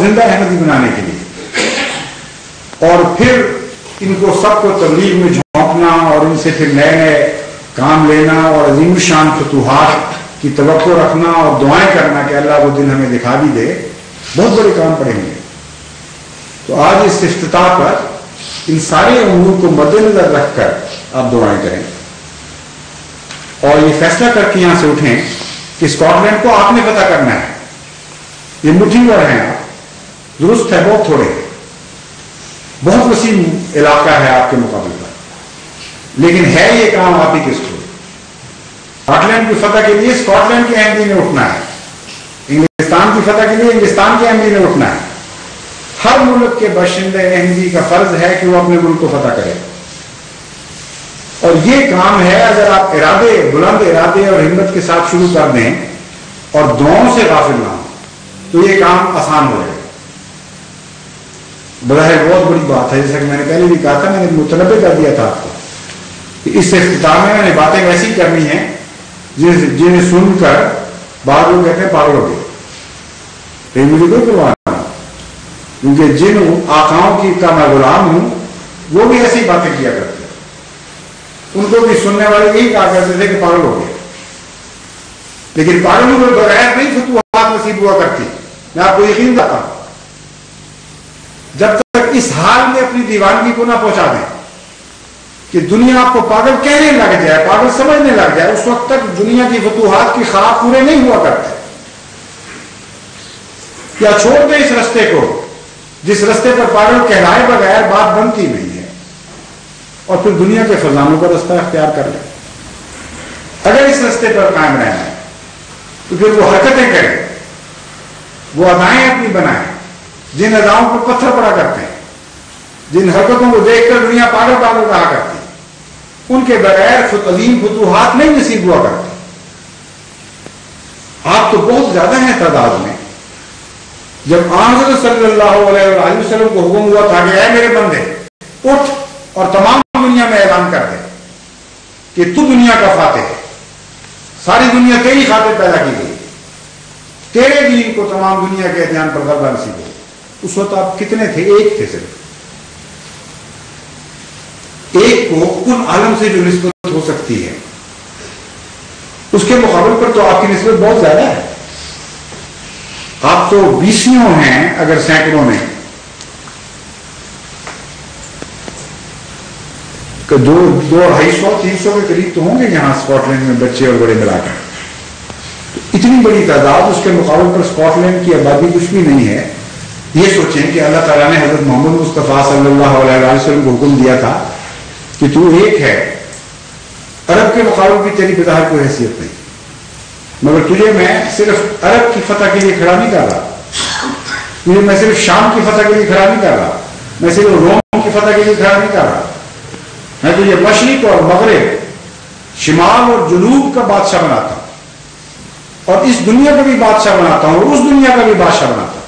زندہ احمدی بنانے کے لیے، اور پھر ان کو سب کو تبلیغ میں جھونکنا اور ان سے پھر نئے نئے کام لینا اور عظیم الشان فتوحات کی توقع رکھنا اور دعائیں کرنا کہ اللہ وہ دن ہمیں دکھا بھی دے، بہت بڑے کام پڑیں گے۔ تو آج اس افتتاح پر ان سارے امور کو مد نظر رکھ کر آپ دعائیں کریں اور یہ فیصلہ کر کے یہاں سے اٹھیں کہ اسکاٹ لینڈ کو آپ نے فتح کرنا ہے۔ یہ مٹھی بھر ہیں آپ، درست ہے بہت تھوڑے، بہت وسیع علاقہ ہے آپ کے مقابلے پر، لیکن ہے یہ کام آپ ہی کے ساتھ۔ اسکاٹ لینڈ کی فتح کے لیے اسکاٹ لینڈ کے احمدی نے اٹھنا ہے، انگلستان کی فتح کے لیے انگلستان کے احمدی نے اٹھنا ہے۔ ہر ملک کے باشندے احمدی کا فرض ہے کہ وہ اپنے ملک کو فتح کرے، اور یہ کام ہے اگر آپ ارادے، بلند ارادے اور ہمت کے ساتھ شروع کر دیں اور دعاؤں سے غافل نہ ہوں تو یہ کام آسان ہو جائے گا۔ بظاہر بہت بڑی بات ہے، جیسا کہ میں نے پہلے بھی کہا تھا، میں نے متنبع کر دیا تھا آپ کو کہ اس افتتاح میں نے باتیں ویسی کرنی ہیں جنہیں سن کر بعض لوگ کہتے ہیں پاگل ہو گئے، لیکن مجھے کوئی پرواہ نہیں، کیونکہ جن آقاؤں کی کا میں غلام ہوں وہ بھی ایسی باتیں کیا کرتے ہیں، ان کو بھی سننے والے یہی کہا کرتے تھے کہ پاگل ہو گئے، لیکن پاگلوں کو بغیر نہیں فتوحات نصیب ہوا کرتی۔ میں آپ کو یقین دیتا ہوں جب تک اس حال میں اپنی دیوانگی کو نہ پہنچا دیں کہ دنیا آپ کو پاگل کہنے لگ جائے، پاگل سمجھنے لگ جائے، اس وقت تک دنیا کی فتوحات کی خواب پورے نہیں ہوا کرتے۔ یا چھوڑ دیں اس رستے کو جس رستے پر پاگل کہلائے بغیر بات بنتی نہیں ہے، اور پھر دنیا کے خزانوں کا رستہ اختیار کر لیں۔ اگر اس رستے پر قائم رہنا ہے تو پھر وہ حرکتیں کریں، وہ ادائیں اپنی بنائیں جن اداؤں پر پتھر پڑا کرتے ہیں، جن حرکتوں کو دیکھ کر دنیا پاگل پاگل کہا کرتی، ان کے بغیر عظیم فتوحات نہیں نصیب ہوا کرتی۔ آپ تو بہت زیادہ ہیں تعداد میں۔ جب حضرت صلی اللہ علیہ وآلہ وسلم کو حکم ہوا تھا کہ اے میرے بندے اٹھ اور تمام دنیا میں اعلان کر دے کہ تو دنیا کا فاتح ہے، ساری دنیا تیری خاطر پیدا کی گئی، تیرے دین کو تمام دنیا کے ادیان پر غلبہ نصیب ہو۔ اس وقت آپ کتنے تھے؟ ایک تھے صرف، ایک کو کل عالم سے جو نسبت ہو سکتی ہے، اس کے مقابل پر تو آپ کی نسبت بہت زیادہ ہے۔ آپ تو 20 ہیں اگر سینکڑوں میں، کہ 200-250-300 کے قریب تو ہوں گے یہاں اسکاٹ لینڈ میں بچے اور بڑے ملا کر۔ اتنی بڑی تعداد، اس کے مقابل پر اسکاٹ لینڈ کی آبادی کچھ بھی نہیں ہے۔ یہ سوچیں کہ اللہ تعالیٰ نے حضرت محمد مصطفیٰ صلی اللہ علیہ وسلم کو حکم دیا تھا کہ تو ایک ہے، عرب کے مقابل بھی تیری بظاہر کوئی حیثیت نہیں، مگر تجھے میں صرف عرب کی فتح کے لیے کھڑا نہیں کر رہا، تجھے میں صرف شام کی فتح کے لیے کھڑا نہیں کر رہا، میں صرف روم کی فتح کے لیے کھڑا نہیں کر رہا، میں تجھے مشرق اور مغرب، شمال اور جنوب کا بادشاہ بناتا ہوں، اور اس دنیا کا بھی بادشاہ بناتا ہوں اور اس دنیا کا بھی بادشاہ بناتا ہوں۔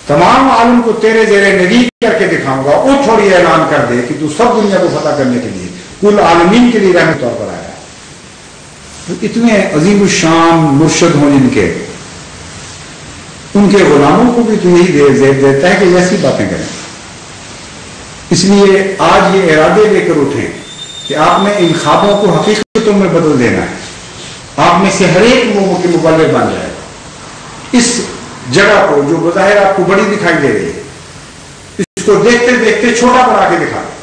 تمام عالم کو تیرے زیر نگی کر کے دکھاؤں گا۔ اٹھ اور یہ اعلان کر دے کہ تو سب دنیا کو فتح کرنے کے لیے، کل عالمین کے لیے رحمت طور پر آیا ہے۔ تو اتنے عظیم الشان مرشد ہوں جن کے، ان کے غلاموں کو بھی تو یہی زیب دیتا ہے کہ ایسی باتیں کریں۔ اس لیے آج یہ ارادے لے کر اٹھیں کہ آپ نے ان خوابوں کو حقیقتوں میں بدل دینا ہے۔ آپ میں سے ہر ایک لوگوں کے مبلغ بن جائے گا۔ اس جگہ کو جو بظاہر آپ کو بڑی دکھائی دے رہی ہے، اس کو دیکھتے دیکھتے چھوٹا بنا کے دکھا دیں،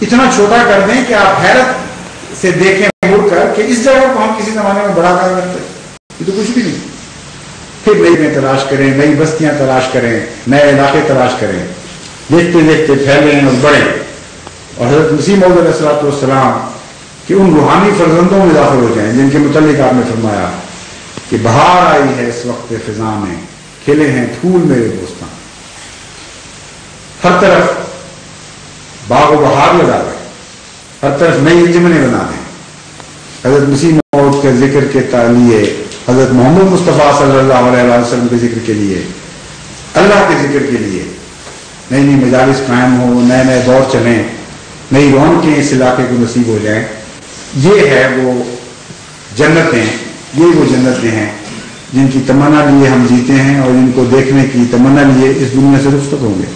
اتنا چھوٹا کر دیں کہ آپ حیرت سے دیکھیں مڑ کر کہ اس جگہ کو ہم کسی زمانے میں بڑا کر کرتے، یہ تو کچھ بھی نہیں۔ پھر نئی میں تلاش کریں، نئی بستیاں تلاش کریں، نئے علاقے تلاش کریں، دیکھتے دیکھتے پھیلیں اور بڑھیں، اور حضرت مسیح موعود علیہ السلام کہ ان روحانی فرزندوں میں داخل ہو جائیں جن کے متعلق آپ نے فرمایا کہ بہار آئی ہے اس وقت فضا میں، کھلے ہیں پھول میرے بوستان، ہر طرف باغ و بہار لگا دیں، ہر طرف نئی انجمنیں بنا دیں، حضرت مسیح موعود کے ذکر کے لیے، حضرت محمد مصطفیٰ صلی اللہ علیہ وسلم کے ذکر کے لیے، اللہ کے ذکر کے لیے نئی نئی مجالس قائم ہو، نئے نئے دور چلیں، نئی رونقیں اس علاقے کو نصیب ہو جائیں۔ یہ ہے وہ جنتیں، یہ وہ جنتیں ہیں جن کی تمنا لیے ہم جیتے ہیں اور جن کو دیکھنے کی تمنا لیے اس دنیا سے رخصت ہوں گے.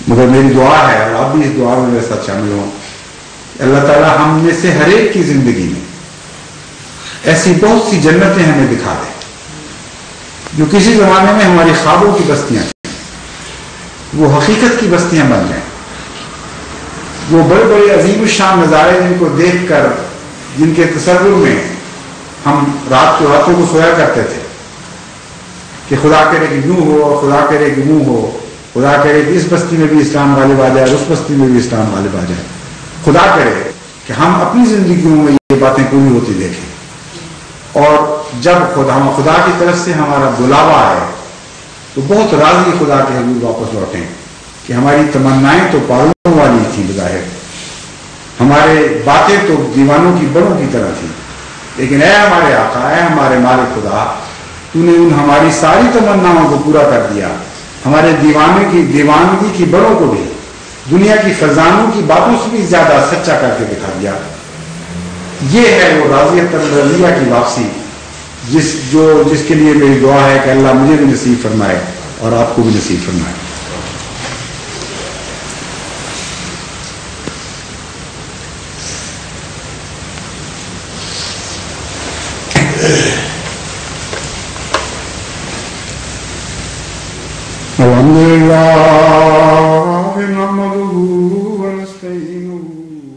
مگر میری دعا ہے اور آپ بھی اس دعا میں میرے ساتھ شامل ہوں، اللہ تعالیٰ ہم میں سے ہر ایک کی زندگی میں ایسی بہت سی جنتیں ہمیں دکھا دیں جو کسی زمانے میں ہماری خوابوں کی بستیاں تھیں، وہ حقیقت کی بستیاں بن جائیں. وہ بڑے بڑے عظیم الشان نظارے جن کو دیکھ کر، جن کے تصور میں ہم راتوں کو سویا کرتے تھے کہ خدا کرے کہ یوں ہو، خدا کرے کہ یوں ہو، خدا کرے کہ اس بستی میں بھی اسلام غالب آ جائے اور اس بستی میں بھی اسلام غالب آ جائے، خدا کرے کہ ہم اپنی زندگیوں میں یہ باتیں پوری ہوتی دیکھیں. اور جب خدا کی طرف سے ہمارا بلاوا آئے تو بہت راضی خدا کے حضور واپس لوٹیں کہ ہماری تمنائیں تو پاگلوں والی تھی بظاہر، ہمارے باتیں تو دیوانوں کی بڑوں کی طرح تھی، لیکن اے ہمارے آقا، اے ہمارے مالک خدا، تو نے ان ہماری ساری تمناؤں کو پورا کر دیا، ہمارے دیوانگی کی بڑوں کو بھی دنیا کی خزانوں کی باتوں سے بھی زیادہ سچا کر کے دکھا دیا. یہ ہے وہ راضیت الرضیہ کی واپسی جس کے لیے میری دعا ہے کہ اللہ مجھے بھی نصیب فرمائے اور آپ کو بھی نصیب فرمائے. الحمد لله نحمده ونستعينه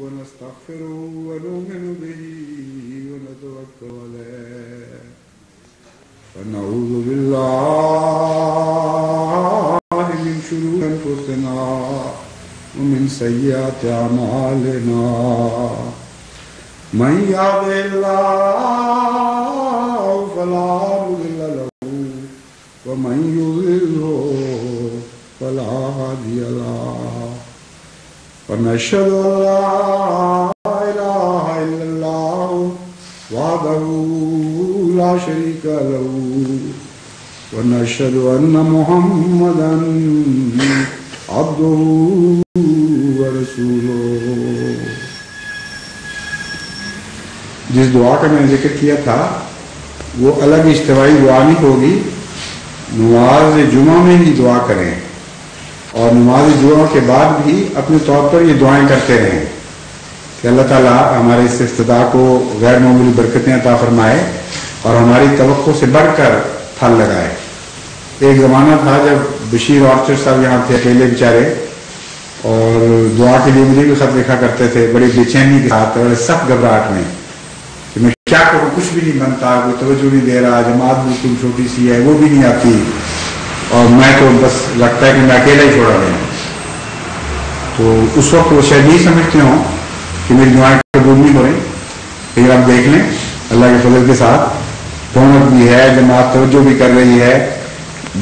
ونستغفره ونؤمن به ونتوكل عليه ونعوذ بالله من شرور أنفسنا ومن سيئات أعمالنا من يهده الله فلا مضل له ومن يضلله فلا هادي له ونشهد أن لا إله إلا الله وحده لا شريك له ونشهد أن محمدا عبده ورسوله. جس دعا کا میں نے ذکر کیا تھا وہ الگ اجتماعی دعا نہیں ہوگی، نماز جمعہ میں ہی دعا کریں اور نماز جمعہ کے بعد بھی اپنے طور پر یہ دعائیں کرتے رہیں کہ اللہ تعالیٰ ہمارے اس افتتاح کو غیر معمولی برکتیں عطا فرمائے اور ہماری توقع سے بڑھ کر پھل لگائے. ایک زمانہ تھا جب بشیر آرچر صاحب یہاں تھے اکیلے بیچارے، اور دعا کے لیے مجھے بھی خط لکھا کرتے تھے بڑی بے چینی کے ساتھ، بڑے سخت گھبراہٹ میں کہ میں کیا کروں، کچھ بھی نہیں بنتا، کوئی توجہ نہیں دے رہا، جماعت بالکل چھوٹی سی ہے وہ بھی نہیں آتی، اور میں تو بس لگتا ہے کہ میں اکیلا ہی چھوڑا گیا. تو اس وقت وہ شاید نہیں سمجھتے ہوں کہ میری دعائیں قبول نہیں ہو رہی، لیکن آپ دیکھ لیں اللہ کے فضل کے ساتھ رونق بھی ہے، جماعت توجہ بھی کر رہی ہے،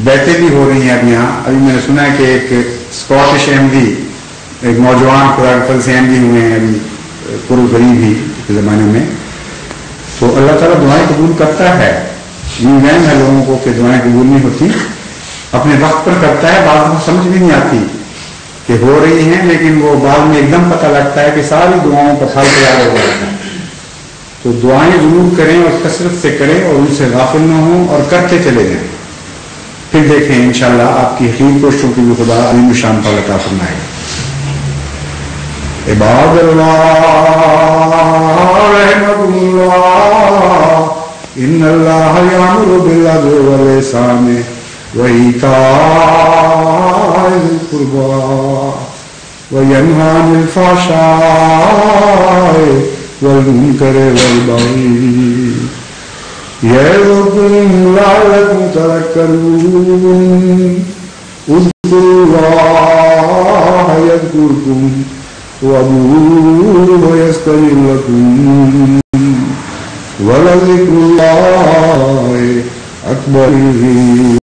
بیٹھے بھی ہو رہی ہیں. اب یہاں ابھی میں نے سنا ہے کہ ایک اسکاٹش احمدی، ایک نوجوان خدا کے فضل سے احمدی ہوئے ہیں ابھی غریب ہی کے زمانے میں. تو اللہ تعالیٰ دعائیں قبول کرتا ہے. یوں وہم ہے لوگوں کو کہ دعائیں قبول نہیں ہوتی، اپنے وقت پر کرتا ہے. بعض کو سمجھ بھی نہیں آتی کہ ہو رہی ہیں، لیکن وہ بعد میں ایک دم پتہ لگتا ہے کہ ساری دعاؤں پر پھل تیار ہو جاتا ہے. تو دعائیں ضرور کریں اور کثرت سے کریں اور ان سے غافل نہ ہوں اور کرتے چلے جائیں. پھر دیکھیں انشاءاللہ آپ کی حقیقی کوششوں کی بھی خدا عظیم الشان فضل عطا فرمائے گا. عباد اللہ رحمكم اللہ ان اللہ یامر بالعدل والإحسان وإیتاء ذی القربى وینہی عن الفحشاء والمنکر والبغی یعظکم لعلکم تذکرون. اذکروا اللہ یذکرکم وَأَدْعُوهُ يَسْتَجِبْ لَكُمْ وَلَذِكْرُ اللَّهِ أَكْبَرُ.